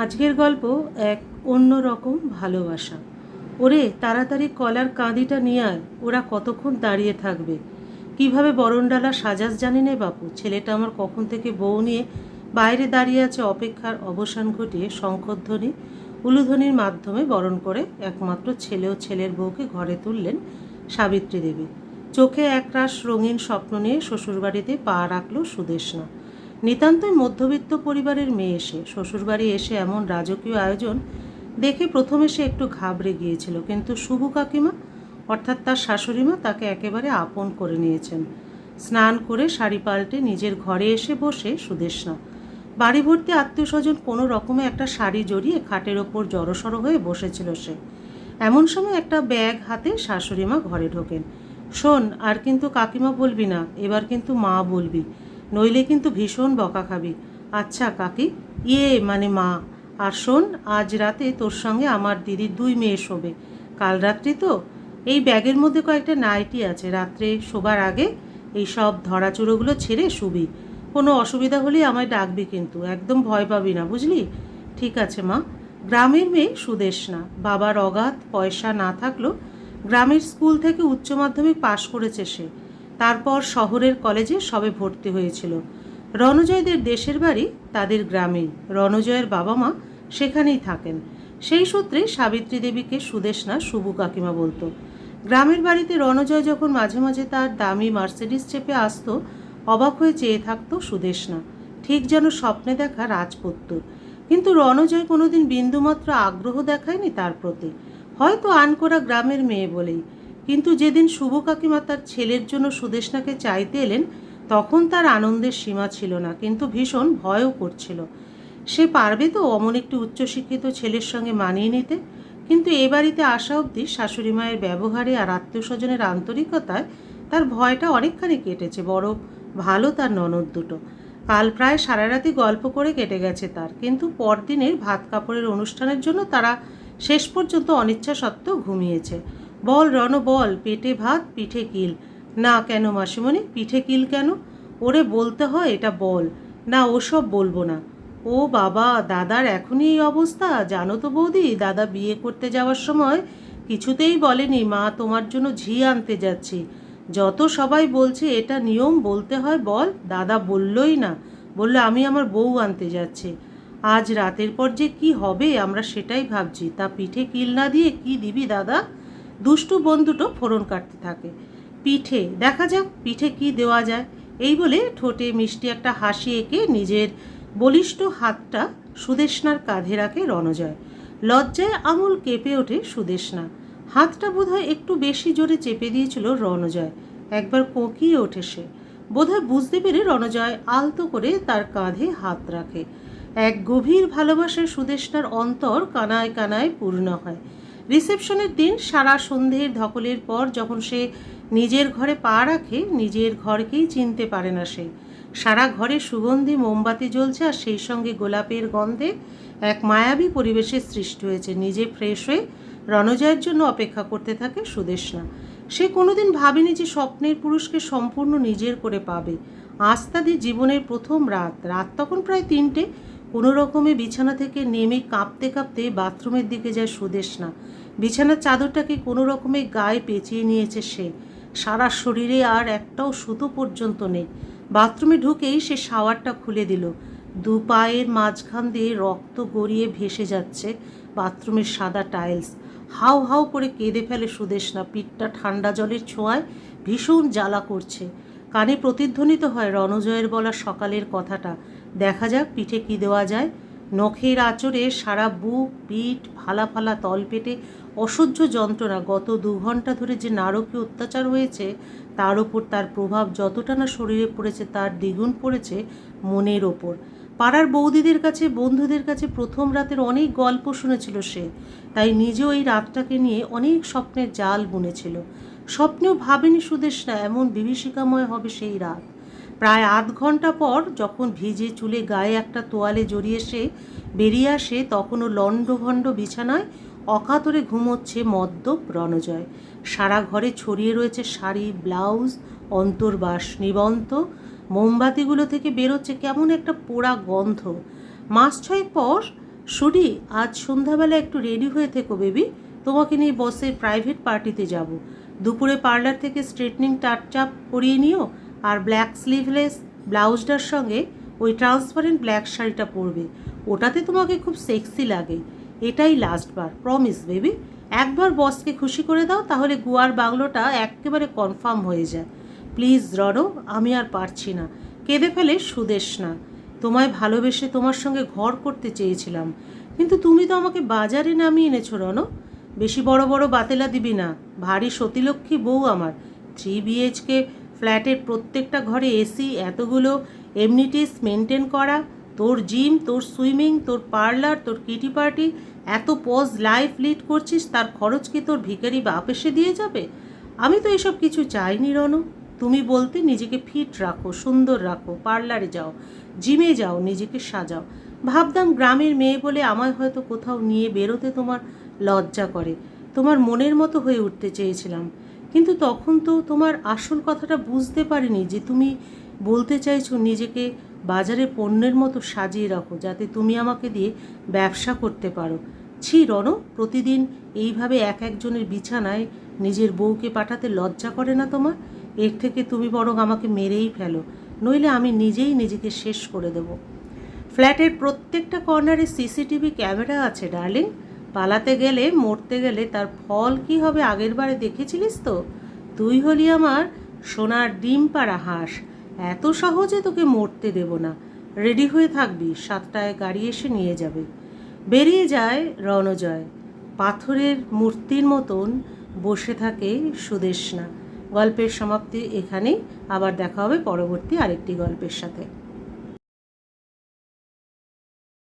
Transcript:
আজকের গল্প এক অন্য রকম ভালোবাসা। ওরে তাড়াতাড়ি কলার কাঁদিটা নিয়ে আয়, ওরা কতক্ষণ দাঁড়িয়ে থাকবে। কিভাবে বরণডালা সাজাস জানি নে বাপু, ছেলেটা আমার কখন থেকে বউ নিয়ে বাইরে দাঁড়িয়ে আছে। অপেক্ষার অবসান ঘটিয়ে শঙ্খধ্বনি উলুধ্বনির মাধ্যমে বরণ করে একমাত্র ছেলে ও ছেলের বউকে ঘরে তুললেন সাবিত্রী দেবী। চোখে একরাশ রঙিন স্বপ্ন নিয়ে শ্বশুরবাড়িতে পা রাখল সুদেষ্ণা। নিতান্তই মধ্যবিত্ত পরিবারের মেয়ে, এসে শ্বশুরবাড়ি এসে এমন রাজকীয় আয়োজন দেখে প্রথমে সে একটু ঘাবড়ে গিয়েছিল, কিন্তু শুভু কাকিমা অর্থাৎ তার শাশুড়িমা তাকে একেবারে আপন করে নিয়েছেন। স্নান করে শাড়ি পাল্টে নিজের ঘরে এসে বসে সুদেষ্ণা। বাড়ি ভর্তি আত্মীয় স্বজন কোনো রকমে একটা শাড়ি জড়িয়ে খাটের ওপর জড়সড় হয়ে বসেছিল সে। এমন সময় একটা ব্যাগ হাতে শাশুড়িমা ঘরে ঢোকেন। শোন, আর কিন্তু কাকিমা বলবি না, এবার কিন্তু মা বলবি, নইলে কিন্তু ভীষণ বকা খাবি। আচ্ছা কাকি, মানে মা। আর শোন, আজ রাতে তোর সঙ্গে আমার দিদির 2 মেয়ে শোবে। কাল রাত্রি তো। এই ব্যাগের মধ্যে কয়েকটা নাইটি আছে, রাত্রে শোবার আগে এই সব ধরাচুরোগুলো ছেড়ে শুবি। কোনো অসুবিধা হলে আমায় ডাকবি, কিন্তু একদম ভয় পাবি না, বুঝলি? ঠিক আছে মা। গ্রামের মেয়ে সুদেষ্ণা, বাবার অগাধ পয়সা না থাকলেও গ্রামের স্কুল থেকে উচ্চ মাধ্যমিক পাশ করেছে সে। তারপর শহরের কলেজে সবে ভর্তি হয়েছিল। রণজয়দের দেশের বাড়ি তাদের গ্রামেই। রণজয়ের বাবা মা সেখানেই থাকেন। সেই সূত্রে সাবিত্রী দেবীকে সুদেষ্ণা শুভু কাকিমা বলতো। গ্রামের বাড়িতে রণজয় যখন মাঝে মাঝে তার দামি মার্সিডিস চেপে আসতো, অবাক হয়ে চেয়ে থাকতো সুদেষ্ণা, ঠিক যেন স্বপ্নে দেখা রাজপুত্র। কিন্তু রণজয় কোনোদিন বিন্দুমাত্র আগ্রহ দেখায়নি তার প্রতি, হয়তো আনকোরা গ্রামের মেয়ে বলেই। কিন্তু যেদিন শুভ কাকিমা তার ছেলের জন্য সুদেষ্ণাকে চাইতে এলেন, তখন তার আনন্দের সীমা ছিল না, কিন্তু ভীষণ ভয়ও করছিল। সে পারবে তো অমন একটি উচ্চশিক্ষিত ছেলের সঙ্গে মানিয়ে নিতে? কিন্তু এ বাড়িতে আসা অবধি শাশুড়ি মায়ের ব্যবহারে আর আত্মীয় স্বজনের আন্তরিকতায় তার ভয়টা অনেকখানি কেটেছে। বড় ভালো তার ননদ দুটো। কাল প্রায় সারা রাতি গল্প করে কেটে গেছে তার, কিন্তু পরদিনের ভাত কাপড়ের অনুষ্ঠানের জন্য তারা শেষ পর্যন্ত অনিচ্ছা সত্ত্বেও ঘুমিয়েছে। বল রণ বল, পেটে ভাত পিঠে কিল। না কেন মাসিমণি, পিঠে কিল কেন? ওরে বলতে হয় এটা বল। না ওসব বলবো না। ও বাবা, দাদার এখনই এই অবস্থা? জানো তো বৌদি, দাদা বিয়ে করতে যাওয়ার সময় কিছুতেই বলেনি মা তোমার জন্য ঝি আনতে যাচ্ছি। যত সবাই বলছে এটা নিয়ম বলতে হয় বল, দাদা বললই না, বললে আমি আমার বউ আনতে যাচ্ছি। আজ রাতের পর যে কি হবে আমরা সেটাই ভাবছি। তা পিঠে কিল না দিয়ে কি দিবি দাদা? দুষ্টু বন্ধুটো ফোড়ন কাটতে থাকে। পিঠে দেখা যাক, পিঠে কি দেওয়া যায়। এই বলে ঠোঁটে মিষ্টি একটা হাসি এঁকে নিজের বলিষ্ঠ হাতটা সুদেষ্ণার কাঁধে রাখে রণজয়। লজ্জায় আমূল কেঁপে ওঠে সুদেষ্ণা। হাতটা বোধহয় একটু বেশি জোরে চেপে দিয়েছিল রণজয়। একবার কোঁকিয়ে ওঠে সে। বোধহয় বুঝতে পেরে রণজয় আলতো করে তার কাঁধে হাত রাখে। এক গভীর ভালোবাসায় সুদেষ্ণার অন্তর কানায় কানায় পূর্ণ হয়। রিসেপশনের দিন সারা সন্ধ্যের ধকলের পর যখন সে নিজের ঘরে পা রাখে, নিজের ঘরকেই চিনতে পারে না সে। সারা ঘরে সুগন্ধি মোমবাতি জ্বলছে, আর সেই সঙ্গে গোলাপের গন্ধে এক মায়াবী পরিবেশের সৃষ্টি হয়েছে। নিজে ফ্রেশ হয়ে রণজয়ের জন্য অপেক্ষা করতে থাকে সুদেষ্ণা। সে কোনোদিন ভাবেনি যে স্বপ্নের পুরুষকে সম্পূর্ণ নিজের করে পাবে। আজ তাদের জীবনের প্রথম রাত। রাত তখন প্রায় 3টে। কোনো রকমে বিছানা থেকে নেমে কাঁপতে কাঁপতে বাথরুমের দিকে যায় সুদেষ্ণা। বিছানার চাদরটাকে কোনো রকমে গায়ে পেঁচিয়ে নিয়েছে সে। সারা শরীরে আর একটাও সুতো পর্যন্ত নেই। বাথরুমে ঢুকেই সে শাওয়ারটা খুলে দিল। 2 পায়ের মাঝখান দিয়ে রক্ত গড়িয়ে ভেসে যাচ্ছে বাথরুমের সাদা টাইলস। হাউ হাউ করে কেঁদে ফেলে সুদেষ্ণা। পিঠটা ঠান্ডা জলের ছোঁয়ায় ভীষণ জ্বালা করছে। কানে প্রতিধ্বনিত হয় রণজয়ের বলা সকালের কথাটা, দেখা যাক পিঠে কি দেওয়া যায়। নখের আঁচড়ে সারা বুক, পিঠ, ফালা ফালা তলপেটে অসহ্য যন্ত্রণা। গত 2 ঘন্টা ধরে যে নারকীয় অত্যাচার হয়েছে তার ওপর তার প্রভাব যতটা না শরীরে পড়েছে তার দ্বিগুণ পড়েছে মনের ওপর। পাড়ার বৌদিদের কাছে, বন্ধুদের কাছে প্রথম রাতের অনেক গল্প শুনেছিল সে, তাই নিজেও এই রাতটাকে নিয়ে অনেক স্বপ্নের জাল বুনেছিল। স্বপ্নেও ভাবেনি সুদেষ্ণা এমন বিভীষিকাময় হবে সেই রাত। প্রায় আধ ঘন্টা পর যখন ভিজে চুলে গায়ে একটা তোয়ালে জড়িয়ে সে বেরিয়ে আসে, তখনও লণ্ডভণ্ড বিছানায় অকাতরে ঘুমোচ্ছে মদ্যপ রণজয়। সারা ঘরে ছড়িয়ে রয়েছে শাড়ি, ব্লাউজ, অন্তর্বাস, নিবন্ত। মোমবাতিগুলো থেকে বেরোচ্ছে কেমন একটা পোড়া গন্ধ। মাস 6 পর শুনি আজ সন্ধ্যাবেলা একটু রেডি হয়ে থেকো বেবি, তোমাকে নিয়ে বসের প্রাইভেট পার্টিতে যাব। দুপুরে পার্লার থেকে স্ট্রেটনিং টাচআপ করিয়ে নিও, আর ব্ল্যাক স্লিভলেস ব্লাউজটার সঙ্গে ওই ট্রান্সপারেন্ট ব্ল্যাক শাড়িটা পরবে, ওটাতে তোমাকে খুব সেক্সি লাগে। এটাই লাস্টবার, প্রমিস বেবি। একবার বসকে খুশি করে দাও, তাহলে গোয়ার বাংলোটা একেবারে কনফার্ম হয়ে যায়। প্লিজ রনো, আমি আর পারছি না। কেঁদে ফেলে সুদেষ্ণা। তোমায় ভালোবেসে তোমার সঙ্গে ঘর করতে চেয়েছিলাম, কিন্তু তুমি তো আমাকে বাজারে নামিয়ে এনেছো রনো। বেশি বড় বড় বাতেলা দিবি না, ভারী সতীলক্ষ্মী বউ আমার। 3 BHK ফ্ল্যাটের প্রত্যেকটা ঘরে এসি, এতগুলো এমনিটিস মেনটেন করা, তোর জিম, তোর সুইমিং, তোর পার্লার, তোর কিটি পার্টি, এত পজ লাইফ লিড করছিস, তার খরচ কি তোর ভিখারি বাপ এসে দিয়ে যাবে? আমি তো এসব কিছু চাইনি রনো। তুমি বলতে নিজেকে ফিট রাখো, সুন্দর রাখো, পার্লারে যাও, জিমে যাও, নিজেকে সাজাও। ভাবতাম গ্রামের মেয়ে বলে আমায় হয়তো কোথাও নিয়ে বেরোতে তোমার লজ্জা করে, তোমার মনের মতো হয়ে উঠতে চেয়েছিলাম। কিন্তু তখন তো তোমার আসল কথাটা বুঝতে পারিনি, যে তুমি বলতে চাইছো নিজেকে বাজারে পণ্যের মতো সাজিয়ে রাখো, যাতে তুমি আমাকে দিয়ে ব্যবসা করতে পারো। ছি রনো, প্রতিদিন এইভাবে এক একজনের বিছানায় নিজের বউকে পাঠাতে লজ্জা করে না তোমার? এর থেকে তুমি বরং আমাকে মেরেই ফেলো, নইলে আমি নিজেই নিজেকে শেষ করে দেব। ফ্ল্যাটের প্রত্যেকটা কর্নারে সিসিটিভি ক্যামেরা আছে ডার্লিং। পালাতে গেলে, মরতে গেলে তার ফল কি হবে আগের বারে দেখেছিলিস তো? তুই হলি আমার সোনার ডিম পাড়া হাঁস, এত সহজে তোকে মরতে দেব না। রেডি হয়ে থাকবি, 7টায় গাড়ি এসে নিয়ে যাবে। বেরিয়ে যায় রণজয়। পাথরের মূর্তির মতন বসে থাকে সুদেষ্ণা। গল্পের সমাপ্তি এখানেই। আবার দেখা হবে পরবর্তী আরেকটি গল্পের সাথে।